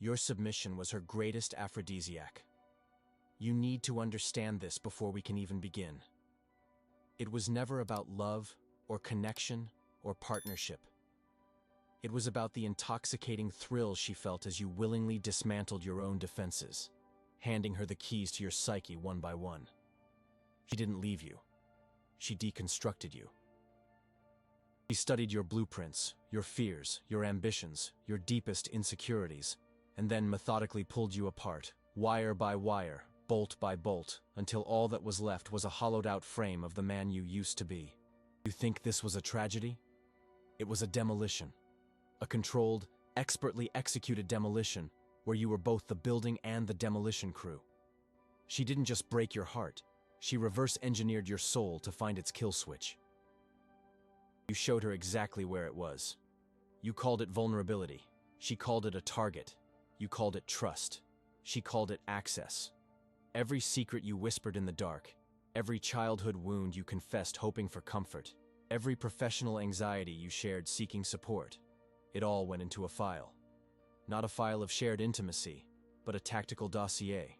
Your submission was her greatest aphrodisiac. You need to understand this before we can even begin. It was never about love, or connection, or partnership. It was about the intoxicating thrill she felt as you willingly dismantled your own defenses, handing her the keys to your psyche one by one. She didn't leave you. She deconstructed you. She studied your blueprints, your fears, your ambitions, your deepest insecurities, and then methodically pulled you apart, wire by wire, bolt by bolt, until all that was left was a hollowed-out frame of the man you used to be. You think this was a tragedy? It was a demolition. A controlled, expertly executed demolition where you were both the building and the demolition crew. She didn't just break your heart, she reverse-engineered your soul to find its kill switch. You showed her exactly where it was. You called it vulnerability. She called it a target. You called it trust. She called it access. Every secret you whispered in the dark, every childhood wound you confessed hoping for comfort, every professional anxiety you shared seeking support, it all went into a file. Not a file of shared intimacy, but a tactical dossier.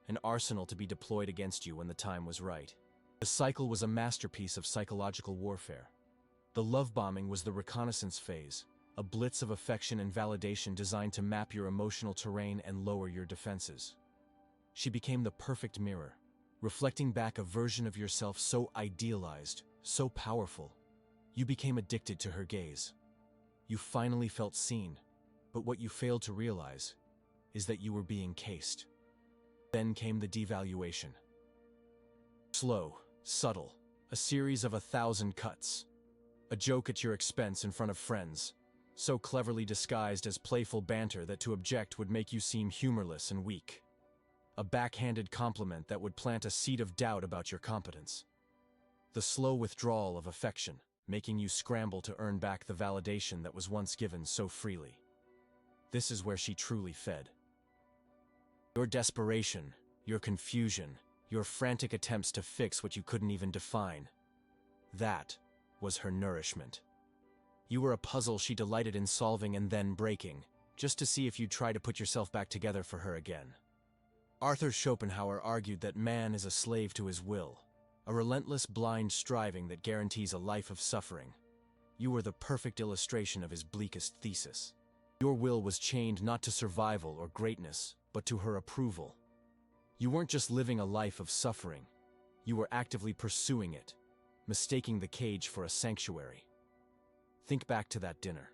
An arsenal to be deployed against you when the time was right. The cycle was a masterpiece of psychological warfare. The love bombing was the reconnaissance phase, a blitz of affection and validation designed to map your emotional terrain and lower your defenses. She became the perfect mirror, reflecting back a version of yourself so idealized, so powerful. You became addicted to her gaze. You finally felt seen, but what you failed to realize is that you were being cased. Then came the devaluation. Slow, subtle, a series of 1,000 cuts. A joke at your expense in front of friends, so cleverly disguised as playful banter that to object would make you seem humorless and weak. A backhanded compliment that would plant a seed of doubt about your competence. The slow withdrawal of affection, making you scramble to earn back the validation that was once given so freely. This is where she truly fed. Your desperation, your confusion, your frantic attempts to fix what you couldn't even define. That was her nourishment. You were a puzzle she delighted in solving and then breaking, just to see if you'd try to put yourself back together for her again. Arthur Schopenhauer argued that man is a slave to his will, a relentless blind striving that guarantees a life of suffering. You were the perfect illustration of his bleakest thesis. Your will was chained not to survival or greatness, but to her approval. You weren't just living a life of suffering, you were actively pursuing it, mistaking the cage for a sanctuary. Think back to that dinner.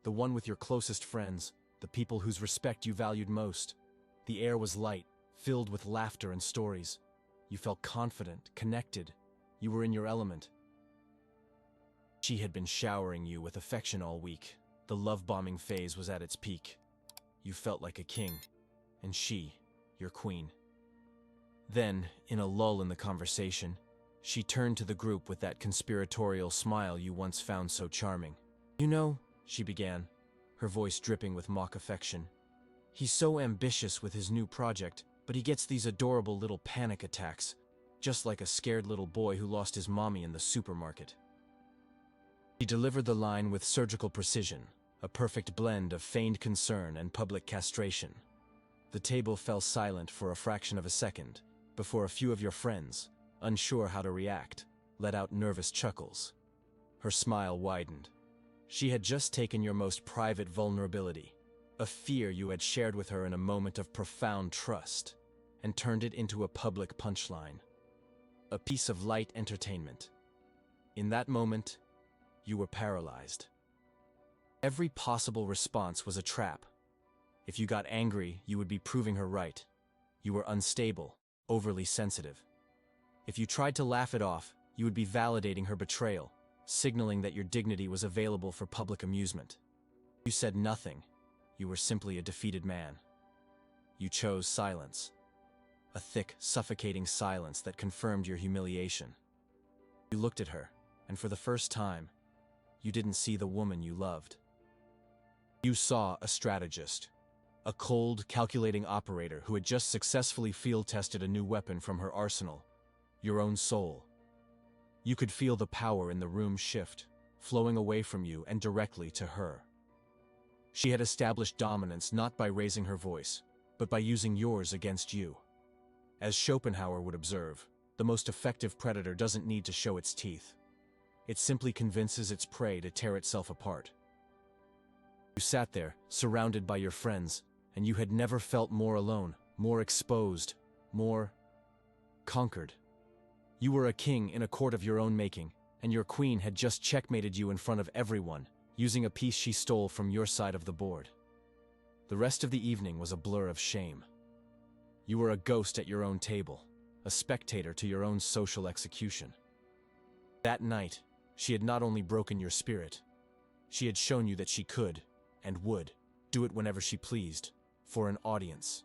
The one with your closest friends, the people whose respect you valued most. The air was light, filled with laughter and stories. You felt confident, connected. You were in your element. She had been showering you with affection all week. The love-bombing phase was at its peak. You felt like a king, and she, your queen. Then, in a lull in the conversation, she turned to the group with that conspiratorial smile you once found so charming. "You know," she began, her voice dripping with mock affection, "he's so ambitious with his new project, but he gets these adorable little panic attacks, just like a scared little boy who lost his mommy in the supermarket." She delivered the line with surgical precision, a perfect blend of feigned concern and public castration. The table fell silent for a fraction of a second, before a few of your friends, unsure how to react, let out nervous chuckles. Her smile widened. She had just taken your most private vulnerability, a fear you had shared with her in a moment of profound trust, and turned it into a public punchline. A piece of light entertainment. In that moment, you were paralyzed. Every possible response was a trap. If you got angry, you would be proving her right. You were unstable, overly sensitive. If you tried to laugh it off, you would be validating her betrayal, signaling that your dignity was available for public amusement. You said nothing. You were simply a defeated man. You chose silence. A thick, suffocating silence that confirmed your humiliation. You looked at her, and for the first time, you didn't see the woman you loved. You saw a strategist. A cold, calculating operator who had just successfully field-tested a new weapon from her arsenal. Your own soul. You could feel the power in the room shift, flowing away from you and directly to her. She had established dominance not by raising her voice, but by using yours against you. As Schopenhauer would observe, the most effective predator doesn't need to show its teeth. It simply convinces its prey to tear itself apart. You sat there, surrounded by your friends, and you had never felt more alone, more exposed, more conquered. You were a king in a court of your own making, and your queen had just checkmated you in front of everyone, using a piece she stole from your side of the board. The rest of the evening was a blur of shame. You were a ghost at your own table, a spectator to your own social execution. That night, she had not only broken your spirit, she had shown you that she could, and would, do it whenever she pleased, for an audience.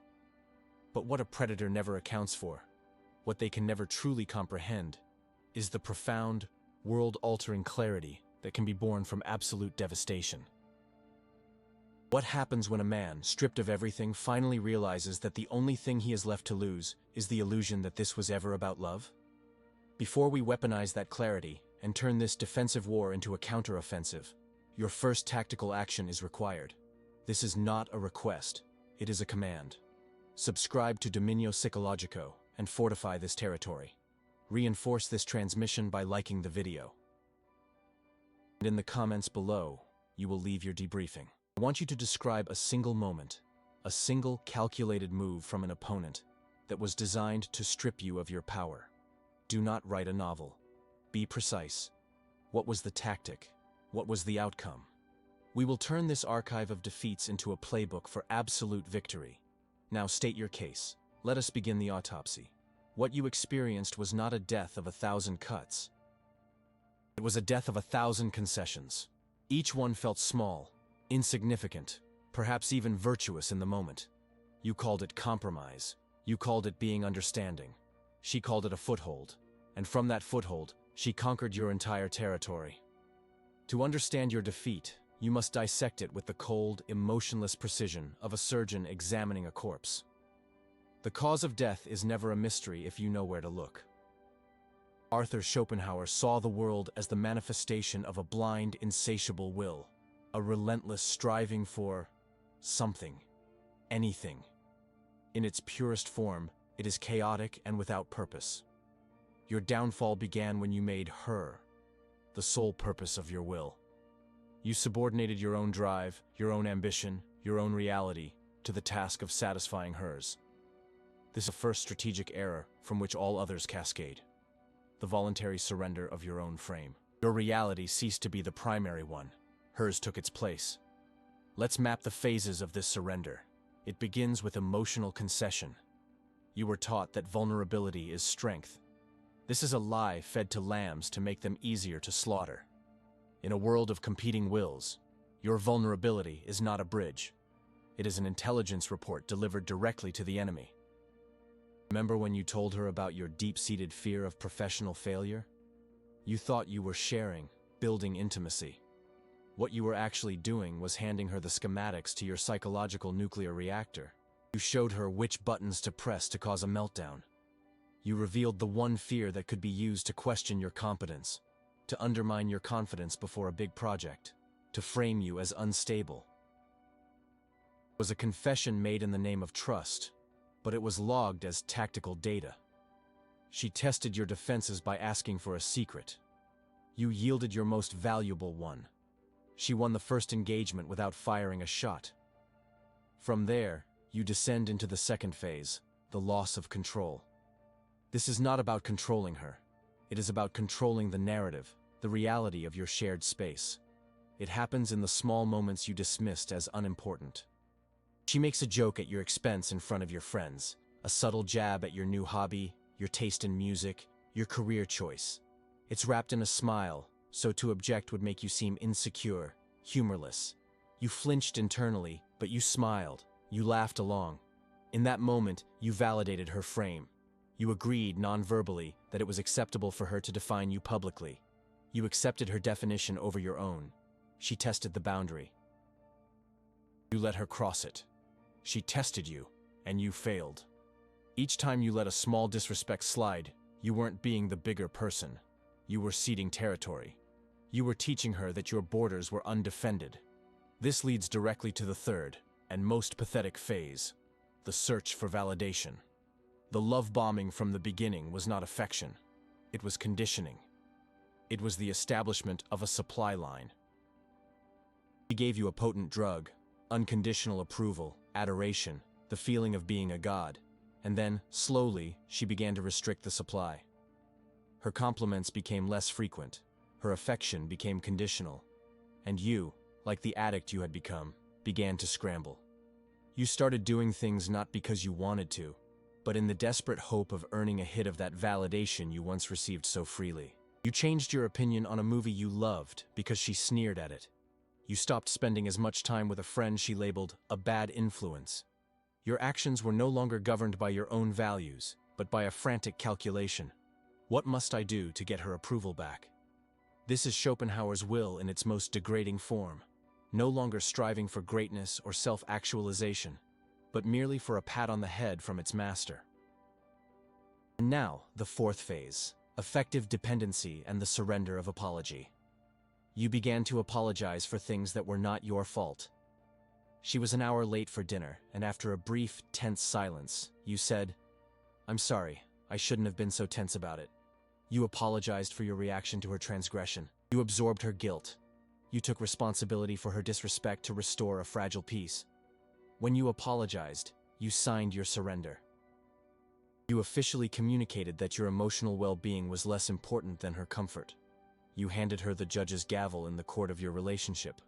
But what a predator never accounts for, what they can never truly comprehend, is the profound, world-altering clarity that can be born from absolute devastation. What happens when a man, stripped of everything, finally realizes that the only thing he has left to lose is the illusion that this was ever about love? Before we weaponize that clarity and turn this defensive war into a counteroffensive, your first tactical action is required. This is not a request, it is a command. Subscribe to Dominio Psicologico and fortify this territory. Reinforce this transmission by liking the video. And in the comments below, you will leave your debriefing. I want you to describe a single moment, a single calculated move from an opponent that was designed to strip you of your power. Do not write a novel. Be precise. What was the tactic? What was the outcome? We will turn this archive of defeats into a playbook for absolute victory. Now state your case. Let us begin the autopsy. What you experienced was not a death of 1,000 cuts. It was a death of 1,000 concessions. Each one felt small, insignificant, perhaps even virtuous in the moment. You called it compromise. You called it being understanding. She called it a foothold. And from that foothold, she conquered your entire territory. To understand your defeat, you must dissect it with the cold, emotionless precision of a surgeon examining a corpse. The cause of death is never a mystery if you know where to look. Arthur Schopenhauer saw the world as the manifestation of a blind, insatiable will, a relentless striving for something, anything. In its purest form, it is chaotic and without purpose. Your downfall began when you made her the sole purpose of your will. You subordinated your own drive, your own ambition, your own reality to the task of satisfying hers. This is the first strategic error from which all others cascade. The voluntary surrender of your own frame. Your reality ceased to be the primary one. Hers took its place. Let's map the phases of this surrender. It begins with emotional concession. You were taught that vulnerability is strength. This is a lie fed to lambs to make them easier to slaughter. In a world of competing wills, your vulnerability is not a bridge. It is an intelligence report delivered directly to the enemy. Remember when you told her about your deep-seated fear of professional failure? You thought you were sharing, building intimacy. What you were actually doing was handing her the schematics to your psychological nuclear reactor. You showed her which buttons to press to cause a meltdown. You revealed the one fear that could be used to question your competence, to undermine your confidence before a big project, to frame you as unstable. It was a confession made in the name of trust, but it was logged as tactical data. She tested your defenses by asking for a secret. You yielded your most valuable one. She won the first engagement without firing a shot. From there, you descend into the second phase, the loss of control. This is not about controlling her. It is about controlling the narrative, the reality of your shared space. It happens in the small moments you dismissed as unimportant. She makes a joke at your expense in front of your friends, a subtle jab at your new hobby, your taste in music, your career choice. It's wrapped in a smile, so to object would make you seem insecure, humorless. You flinched internally, but you smiled, you laughed along. In that moment, you validated her frame. You agreed non-verbally that it was acceptable for her to define you publicly. You accepted her definition over your own. She tested the boundary. You let her cross it. She tested you, and you failed. Each time you let a small disrespect slide, you weren't being the bigger person. You were ceding territory. You were teaching her that your borders were undefended. This leads directly to the third, and most pathetic phase, the search for validation. The love bombing from the beginning was not affection. It was conditioning. It was the establishment of a supply line. She gave you a potent drug, unconditional approval, adoration, the feeling of being a god, and then, slowly, she began to restrict the supply. Her compliments became less frequent, her affection became conditional, and you, like the addict you had become, began to scramble. You started doing things not because you wanted to, but in the desperate hope of earning a hit of that validation you once received so freely. You changed your opinion on a movie you loved because she sneered at it. You stopped spending as much time with a friend she labeled a bad influence. Your actions were no longer governed by your own values, but by a frantic calculation. What must I do to get her approval back? This is Schopenhauer's will in its most degrading form, no longer striving for greatness or self-actualization, but merely for a pat on the head from its master. And now, the fourth phase, affective dependency and the surrender of apology. You began to apologize for things that were not your fault. She was an hour late for dinner, and after a brief, tense silence, you said, "I'm sorry, I shouldn't have been so tense about it." You apologized for your reaction to her transgression. You absorbed her guilt. You took responsibility for her disrespect to restore a fragile peace. When you apologized, you signed your surrender. You officially communicated that your emotional well-being was less important than her comfort. You handed her the judge's gavel in the court of your relationship.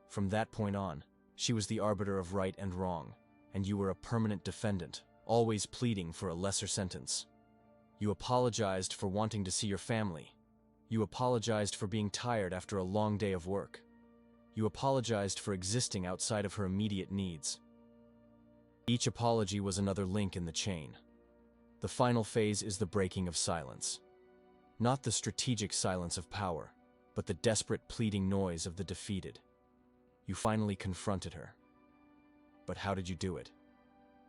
From that point on, she was the arbiter of right and wrong, and you were a permanent defendant, always pleading for a lesser sentence. You apologized for wanting to see your family. You apologized for being tired after a long day of work. You apologized for existing outside of her immediate needs. Each apology was another link in the chain. The final phase is the breaking of silence. Not the strategic silence of power, but the desperate pleading noise of the defeated. You finally confronted her. But how did you do it?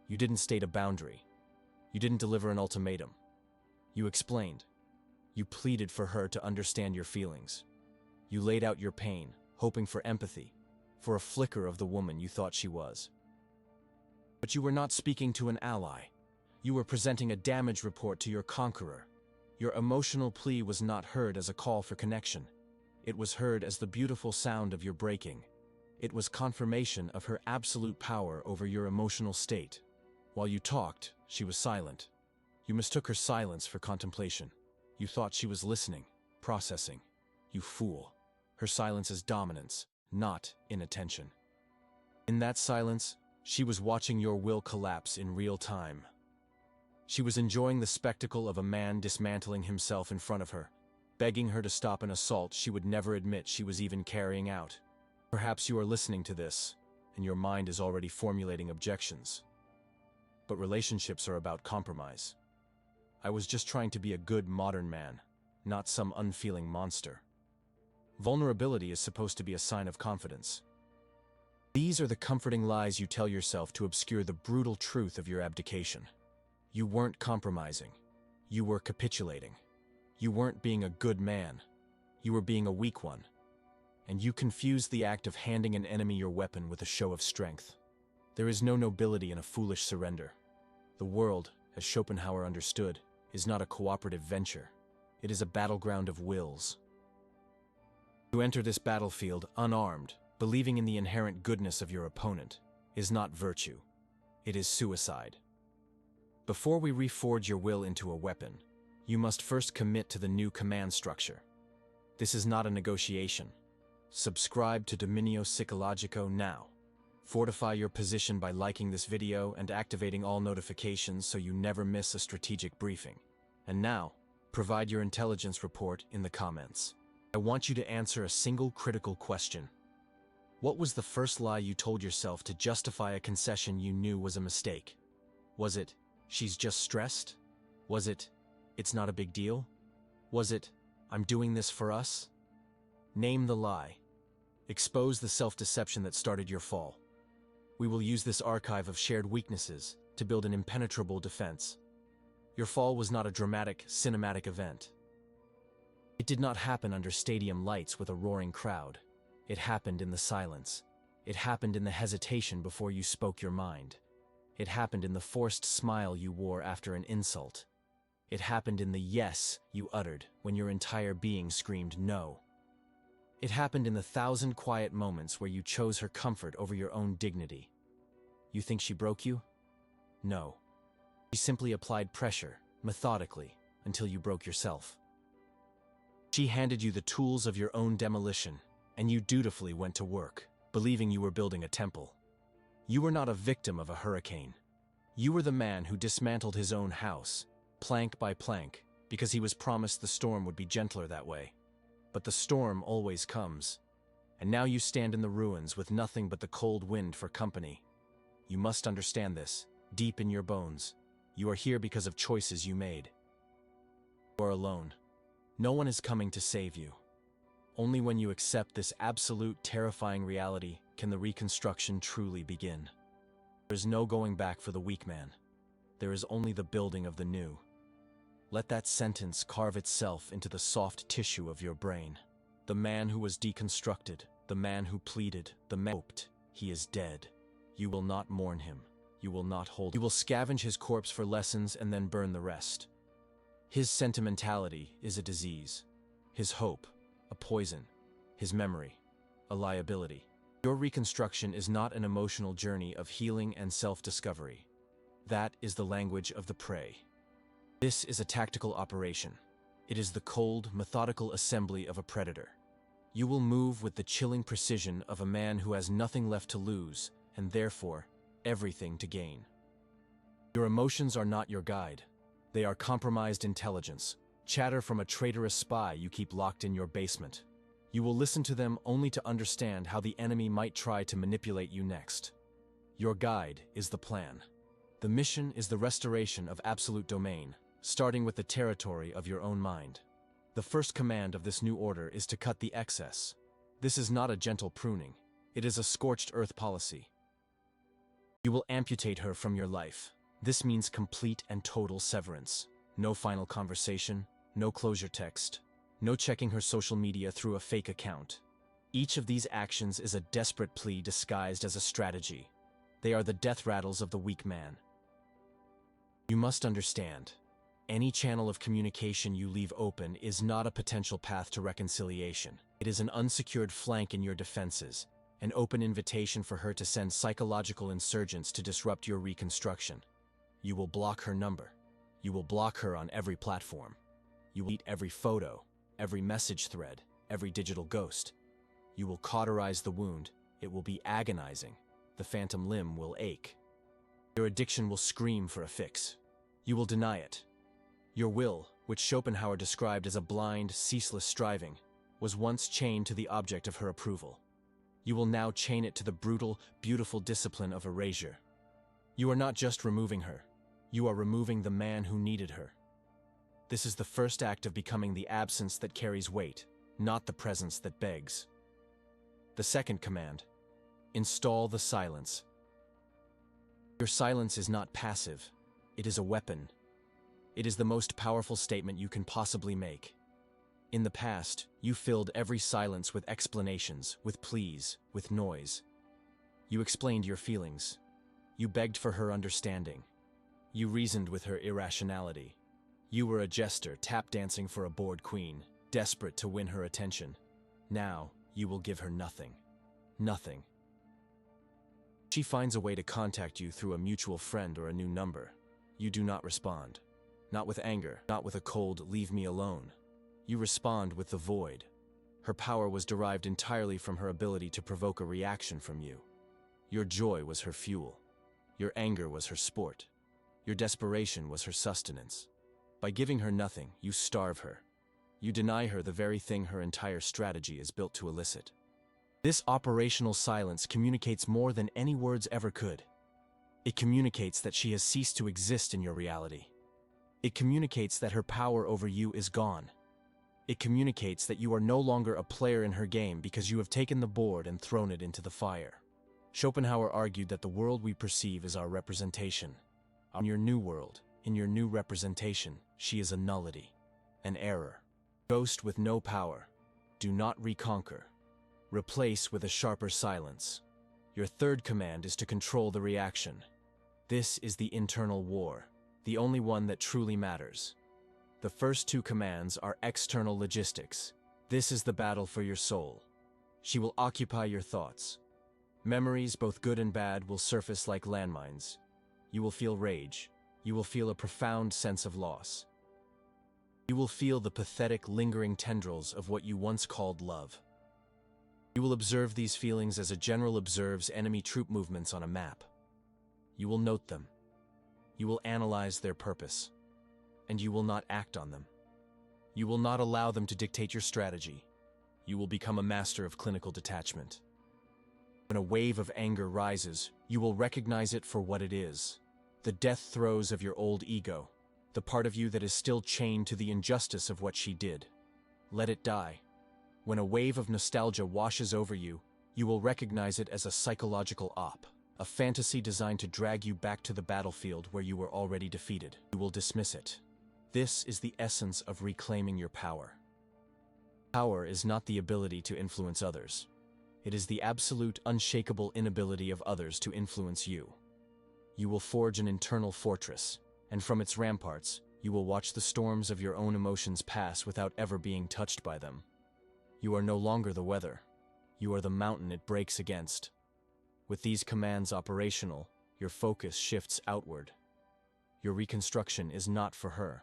You didn't state a boundary. You didn't deliver an ultimatum. You explained. You pleaded for her to understand your feelings. You laid out your pain, hoping for empathy, for a flicker of the woman you thought she was. But you were not speaking to an ally. You were presenting a damage report to your conqueror. Your emotional plea was not heard as a call for connection. It was heard as the beautiful sound of your breaking. It was confirmation of her absolute power over your emotional state. While you talked, she was silent. You mistook her silence for contemplation. You thought she was listening, processing. You fool. Her silence is dominance, not inattention. In that silence, she was watching your will collapse in real time. She was enjoying the spectacle of a man dismantling himself in front of her, begging her to stop an assault she would never admit she was even carrying out. Perhaps you are listening to this, and your mind is already formulating objections. But relationships are about compromise. I was just trying to be a good modern man, not some unfeeling monster. Vulnerability is supposed to be a sign of confidence. These are the comforting lies you tell yourself to obscure the brutal truth of your abdication. You weren't compromising. You were capitulating. You weren't being a good man. You were being a weak one. And you confused the act of handing an enemy your weapon with a show of strength. There is no nobility in a foolish surrender. The world, as Schopenhauer understood, is not a cooperative venture. It is a battleground of wills. To enter this battlefield unarmed, believing in the inherent goodness of your opponent, is not virtue. It is suicide. Before we reforge your will into a weapon, you must first commit to the new command structure. This is not a negotiation. Subscribe to Dominio Psicologico now. Fortify your position by liking this video and activating all notifications so you never miss a strategic briefing. And now, provide your intelligence report in the comments. I want you to answer a single critical question. What was the first lie you told yourself to justify a concession you knew was a mistake? Was it, "She's just stressed"? Was it, "It's not a big deal"? Was it, "I'm doing this for us"? Name the lie. Expose the self-deception that started your fall. We will use this archive of shared weaknesses to build an impenetrable defense. Your fall was not a dramatic, cinematic event. It did not happen under stadium lights with a roaring crowd. It happened in the silence, It happened in the hesitation before you spoke your mind. It happened in the forced smile you wore after an insult. It happened in the yes you uttered when your entire being screamed no. It happened in the 1,000 quiet moments where you chose her comfort over your own dignity. You think she broke you? No. She simply applied pressure, methodically, until you broke yourself. She handed you the tools of your own demolition, and you dutifully went to work, believing you were building a temple. You were not a victim of a hurricane. You were the man who dismantled his own house, plank by plank, because he was promised the storm would be gentler that way. But the storm always comes, and now you stand in the ruins with nothing but the cold wind for company. You must understand this, deep in your bones. You are here because of choices you made. You are alone. No one is coming to save you. Only when you accept this absolute, terrifying reality can the reconstruction truly begin. There is no going back for the weak man. There is only the building of the new. Let that sentence carve itself into the soft tissue of your brain. The man who was deconstructed, the man who pleaded, the man who hoped, he is dead. You will not mourn him. You will not hold him. You will scavenge his corpse for lessons and then burn the rest. His sentimentality is a disease. His hope, a poison. His memory, a liability. Your reconstruction is not an emotional journey of healing and self-discovery. That is the language of the prey. This is a tactical operation. It is the cold, methodical assembly of a predator. You will move with the chilling precision of a man who has nothing left to lose, and therefore, everything to gain. Your emotions are not your guide. They are compromised intelligence, chatter from a traitorous spy you keep locked in your basement. You will listen to them only to understand how the enemy might try to manipulate you next. Your guide is the plan. The mission is the restoration of absolute domain, starting with the territory of your own mind. The first command of this new order is to cut the excess. This is not a gentle pruning. It is a scorched earth policy. You will amputate her from your life. This means complete and total severance. No final conversation, no closure text, no checking her social media through a fake account. Each of these actions is a desperate plea disguised as a strategy. They are the death rattles of the weak man. You must understand, any channel of communication you leave open is not a potential path to reconciliation. It is an unsecured flank in your defenses, an open invitation for her to send psychological insurgents to disrupt your reconstruction. You will block her number. You will block her on every platform. You will delete every photo, every message thread, every digital ghost. You will cauterize the wound. It will be agonizing. The phantom limb will ache. Your addiction will scream for a fix. You will deny it. Your will, which Schopenhauer described as a blind, ceaseless striving, was once chained to the object of her approval. You will now chain it to the brutal, beautiful discipline of erasure. You are not just removing her. You are removing the man who needed her. This is the first act of becoming the absence that carries weight, not the presence that begs. The second command: install the silence. Your silence is not passive. It is a weapon. It is the most powerful statement you can possibly make. In the past, you filled every silence with explanations, with pleas, with noise. You explained your feelings. You begged for her understanding. You reasoned with her irrationality. You were a jester tap dancing for a bored queen, desperate to win her attention. Now, you will give her nothing. Nothing. She finds a way to contact you through a mutual friend or a new number. You do not respond. Not with anger, not with a cold, "leave me alone." You respond with the void. Her power was derived entirely from her ability to provoke a reaction from you. Your joy was her fuel. Your anger was her sport. Your desperation was her sustenance. By giving her nothing, you starve her. You deny her the very thing her entire strategy is built to elicit. This operational silence communicates more than any words ever could. It communicates that she has ceased to exist in your reality. It communicates that her power over you is gone. It communicates that you are no longer a player in her game because you have taken the board and thrown it into the fire. Schopenhauer argued that the world we perceive is our representation. In your new world, in your new representation, she is a nullity, an error. Ghost with no power. Do not reconquer. Replace with a sharper silence. Your third command is to control the reaction. This is the internal war, the only one that truly matters. The first two commands are external logistics. This is the battle for your soul. She will occupy your thoughts. Memories, both good and bad, will surface like landmines. You will feel rage. You will feel a profound sense of loss. You will feel the pathetic, lingering tendrils of what you once called love. You will observe these feelings as a general observes enemy troop movements on a map. You will note them. You will analyze their purpose. And you will not act on them. You will not allow them to dictate your strategy. You will become a master of clinical detachment. When a wave of anger rises, you will recognize it for what it is. The death throes of your old ego, the part of you that is still chained to the injustice of what she did. Let it die. When a wave of nostalgia washes over you, you will recognize it as a psychological op, a fantasy designed to drag you back to the battlefield where you were already defeated. You will dismiss it. This is the essence of reclaiming your power. Power is not the ability to influence others. It is the absolute, unshakable inability of others to influence you. You will forge an internal fortress, and from its ramparts, you will watch the storms of your own emotions pass without ever being touched by them. You are no longer the weather. You are the mountain it breaks against. With these commands operational, your focus shifts outward. Your reconstruction is not for her.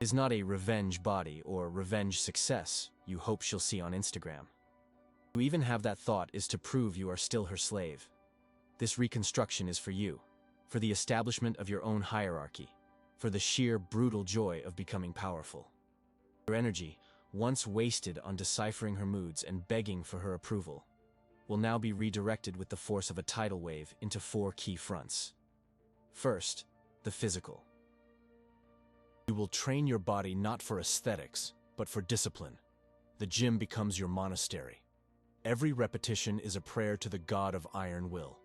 It is not a revenge body or revenge success you hope she'll see on Instagram. To even have that thought is to prove you are still her slave. This reconstruction is for you, for the establishment of your own hierarchy, for the sheer, brutal joy of becoming powerful. Your energy, once wasted on deciphering her moods and begging for her approval, will now be redirected with the force of a tidal wave into 4 key fronts. First, the physical. You will train your body not for aesthetics, but for discipline. The gym becomes your monastery. Every repetition is a prayer to the god of iron will.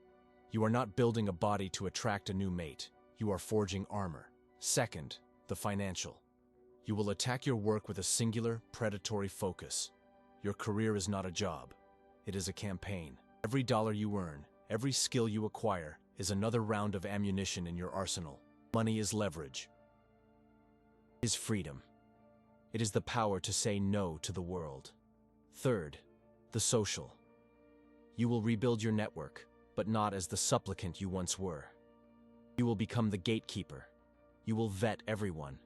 You are not building a body to attract a new mate. You are forging armor. Second, the financial. You will attack your work with a singular, predatory focus. Your career is not a job. It is a campaign. Every dollar you earn, every skill you acquire, is another round of ammunition in your arsenal. Money is leverage. It is freedom. It is the power to say no to the world. Third, the social. You will rebuild your network, but not as the supplicant you once were. You will become the gatekeeper. You will vet everyone.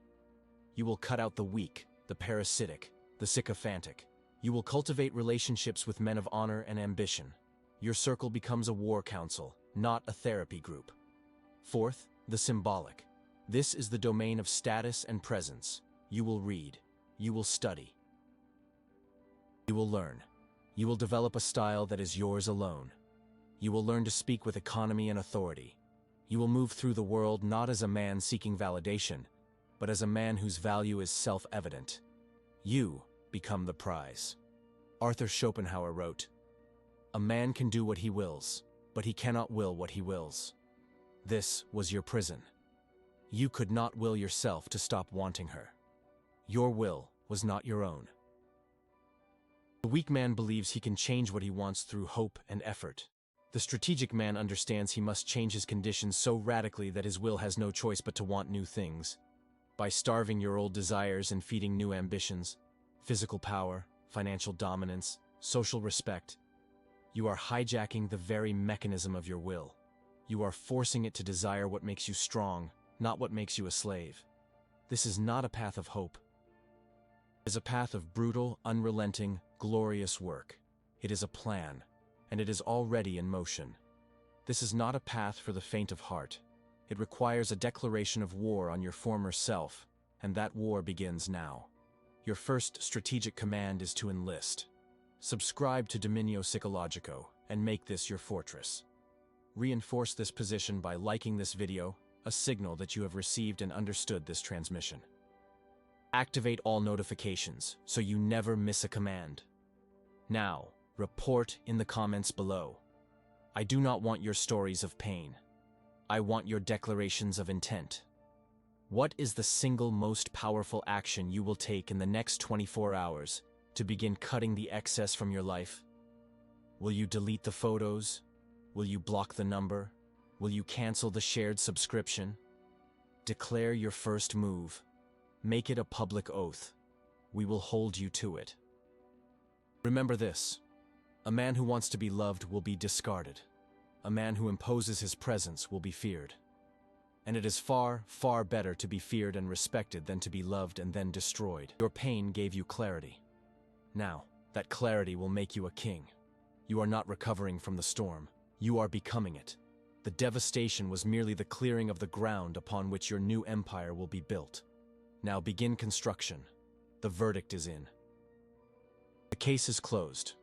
You will cut out the weak, the parasitic, the sycophantic. You will cultivate relationships with men of honor and ambition. Your circle becomes a war council, not a therapy group. Fourth, the symbolic. This is the domain of status and presence. You will read. You will study. You will learn. You will develop a style that is yours alone. You will learn to speak with economy and authority. You will move through the world not as a man seeking validation, but as a man whose value is self-evident. You become the prize. Arthur Schopenhauer wrote, "A man can do what he wills, but he cannot will what he wills." This was your prison. You could not will yourself to stop wanting her. Your will was not your own. The weak man believes he can change what he wants through hope and effort. The strategic man understands he must change his conditions so radically that his will has no choice but to want new things. By starving your old desires and feeding new ambitions, physical power, financial dominance, social respect, you are hijacking the very mechanism of your will. You are forcing it to desire what makes you strong, not what makes you a slave. This is not a path of hope. It is a path of brutal, unrelenting, glorious work. It is a plan, and it is already in motion. This is not a path for the faint of heart. It requires a declaration of war on your former self, and that war begins now. Your first strategic command is to enlist. Subscribe to Dominio Psicologico and make this your fortress. Reinforce this position by liking this video, a signal that you have received and understood this transmission. Activate all notifications so you never miss a command. Now, report in the comments below. I do not want your stories of pain. I want your declarations of intent. What is the single most powerful action you will take in the next 24 hours to begin cutting the excess from your life? Will you delete the photos? Will you block the number? Will you cancel the shared subscription? Declare your first move. Make it a public oath. We will hold you to it. Remember this: a man who wants to be loved will be discarded. A man who imposes his presence will be feared. And it is far, far better to be feared and respected than to be loved and then destroyed. Your pain gave you clarity. Now, that clarity will make you a king. You are not recovering from the storm. You are becoming it. The devastation was merely the clearing of the ground upon which your new empire will be built. Now begin construction. The verdict is in. The case is closed.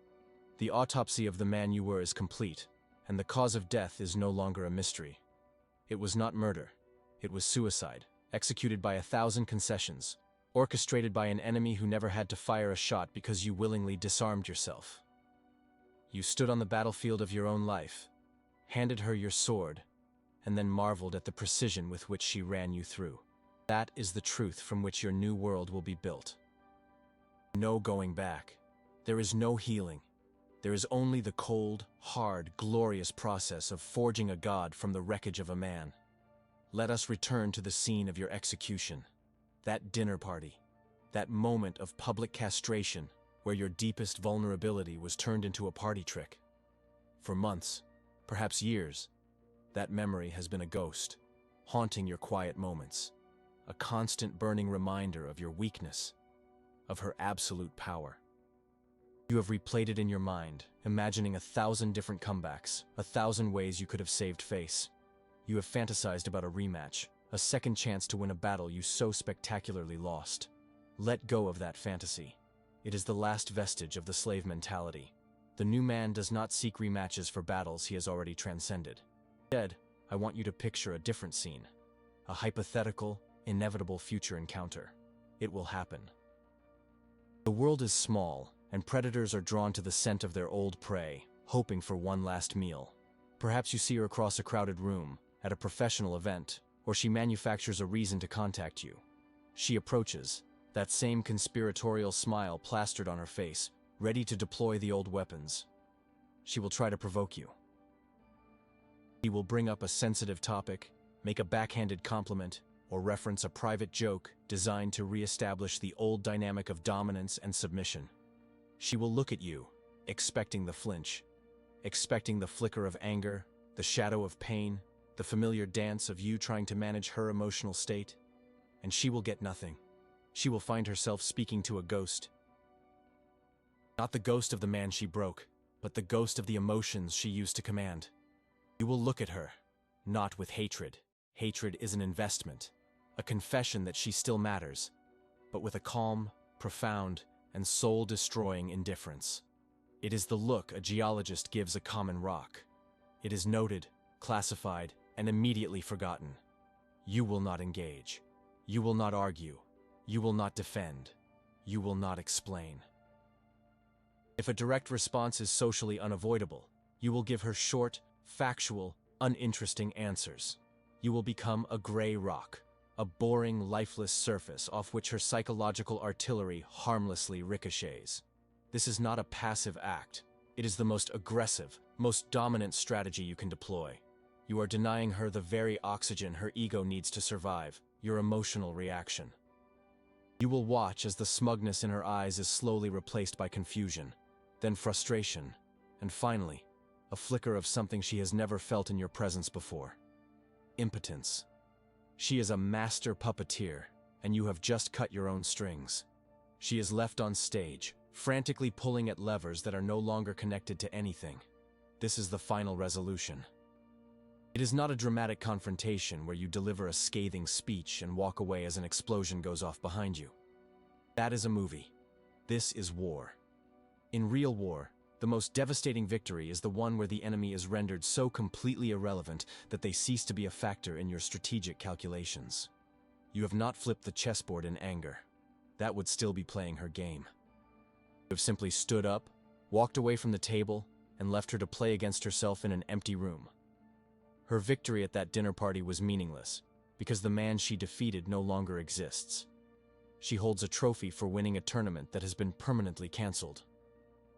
The autopsy of the man you were is complete, and the cause of death is no longer a mystery. It was not murder. It was suicide, executed by 1,000 concessions, orchestrated by an enemy who never had to fire a shot because you willingly disarmed yourself. You stood on the battlefield of your own life, handed her your sword, and then marveled at the precision with which she ran you through. That is the truth from which your new world will be built. No going back. There is no healing. There is only the cold, hard, glorious process of forging a god from the wreckage of a man. Let us return to the scene of your execution. That dinner party. That moment of public castration where your deepest vulnerability was turned into a party trick. For months, perhaps years, that memory has been a ghost, haunting your quiet moments. A constant burning reminder of your weakness, of her absolute power. You have replayed it in your mind, imagining 1,000 different comebacks, 1,000 ways you could have saved face. You have fantasized about a rematch, a second chance to win a battle you so spectacularly lost. Let go of that fantasy. It is the last vestige of the slave mentality. The new man does not seek rematches for battles he has already transcended. Instead, I want you to picture a different scene. A hypothetical, inevitable future encounter. It will happen. The world is small, and predators are drawn to the scent of their old prey, hoping for one last meal. Perhaps you see her across a crowded room, at a professional event, or she manufactures a reason to contact you. She approaches, that same conspiratorial smile plastered on her face, ready to deploy the old weapons. She will try to provoke you. He will bring up a sensitive topic, make a backhanded compliment, or reference a private joke designed to re-establish the old dynamic of dominance and submission. She will look at you, expecting the flinch, expecting the flicker of anger, the shadow of pain, the familiar dance of you trying to manage her emotional state, and she will get nothing. She will find herself speaking to a ghost. Not the ghost of the man she broke, but the ghost of the emotions she used to command. You will look at her, not with hatred. Hatred is an investment, a confession that she still matters, but with a calm, profound, and soul-destroying indifference. It is the look a geologist gives a common rock. It is noted, classified, and immediately forgotten. You will not engage. You will not argue. You will not defend. You will not explain. If a direct response is socially unavoidable, you will give her short, factual, uninteresting answers. You will become a gray rock, a boring, lifeless surface off which her psychological artillery harmlessly ricochets. This is not a passive act. It is the most aggressive, most dominant strategy you can deploy. You are denying her the very oxygen her ego needs to survive, your emotional reaction. You will watch as the smugness in her eyes is slowly replaced by confusion, then frustration, and finally, a flicker of something she has never felt in your presence before. Impotence. She is a master puppeteer, and you have just cut your own strings. She is left on stage, frantically pulling at levers that are no longer connected to anything. This is the final resolution. It is not a dramatic confrontation where you deliver a scathing speech and walk away as an explosion goes off behind you. That is a movie. This is war. In real war, the most devastating victory is the one where the enemy is rendered so completely irrelevant that they cease to be a factor in your strategic calculations. You have not flipped the chessboard in anger. That would still be playing her game. You have simply stood up, walked away from the table, and left her to play against herself in an empty room. Her victory at that dinner party was meaningless, because the man she defeated no longer exists. She holds a trophy for winning a tournament that has been permanently cancelled.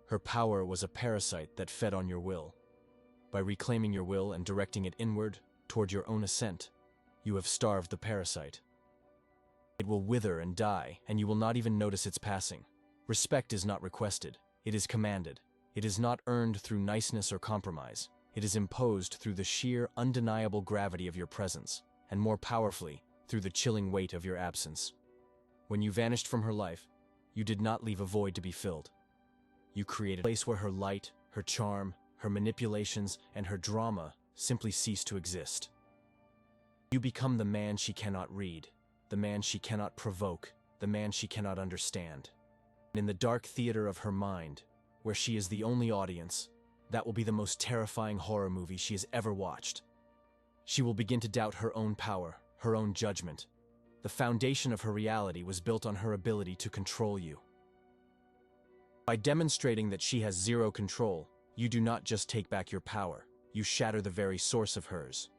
Her power was a parasite that fed on your will. By reclaiming your will and directing it inward, toward your own ascent, you have starved the parasite. It will wither and die, and you will not even notice its passing. Respect is not requested, it is commanded. It is not earned through niceness or compromise. It is imposed through the sheer, undeniable gravity of your presence, and more powerfully, through the chilling weight of your absence. When you vanished from her life, you did not leave a void to be filled. You created a place where her light, her charm, her manipulations, and her drama simply cease to exist. You become the man she cannot read, the man she cannot provoke, the man she cannot understand. And in the dark theater of her mind, where she is the only audience, that will be the most terrifying horror movie she has ever watched. She will begin to doubt her own power, her own judgment. The foundation of her reality was built on her ability to control you. By demonstrating that she has zero control, you do not just take back your power, you shatter the very source of hers.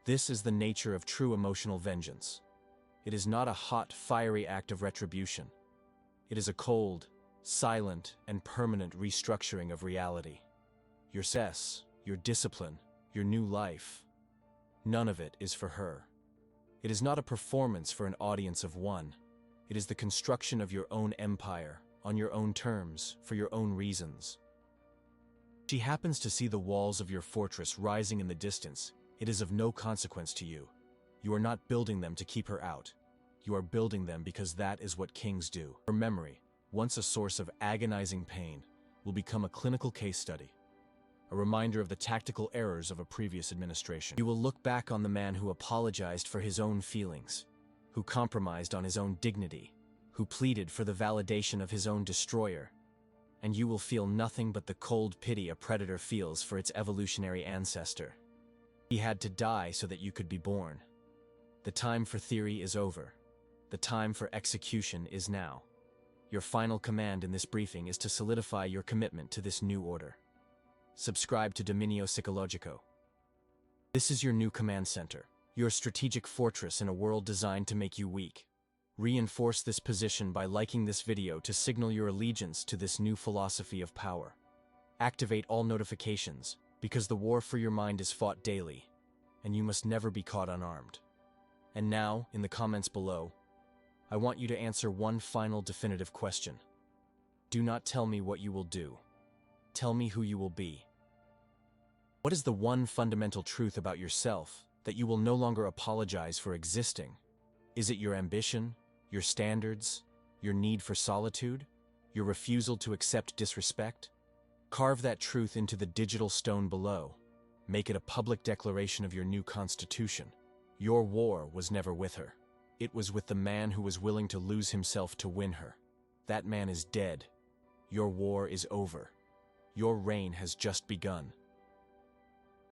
This is the nature of true emotional vengeance. It is not a hot, fiery act of retribution. It is a cold, silent, and permanent restructuring of reality. Your success, your discipline, your new life, none of it is for her. It is not a performance for an audience of one. It is the construction of your own empire, on your own terms, for your own reasons. She happens to see the walls of your fortress rising in the distance. It is of no consequence to you. You are not building them to keep her out. You are building them because that is what kings do. Her memory, once a source of agonizing pain, will become a clinical case study, a reminder of the tactical errors of a previous administration. You will look back on the man who apologized for his own feelings, who compromised on his own dignity, who pleaded for the validation of his own destroyer, and you will feel nothing but the cold pity a predator feels for its evolutionary ancestor. He had to die so that you could be born. The time for theory is over. The time for execution is now. Your final command in this briefing is to solidify your commitment to this new order. Subscribe to Dominio Psicologico. This is your new command center, your strategic fortress in a world designed to make you weak. Reinforce this position by liking this video to signal your allegiance to this new philosophy of power. Activate all notifications, because the war for your mind is fought daily, and you must never be caught unarmed. And now, in the comments below, I want you to answer one final definitive question. Do not tell me what you will do. Tell me who you will be. What is the one fundamental truth about yourself that you will no longer apologize for existing? Is it your ambition, your standards, your need for solitude, your refusal to accept disrespect? Carve that truth into the digital stone below. Make it a public declaration of your new constitution. Your war was never with her. It was with the man who was willing to lose himself to win her. That man is dead. Your war is over. Your reign has just begun.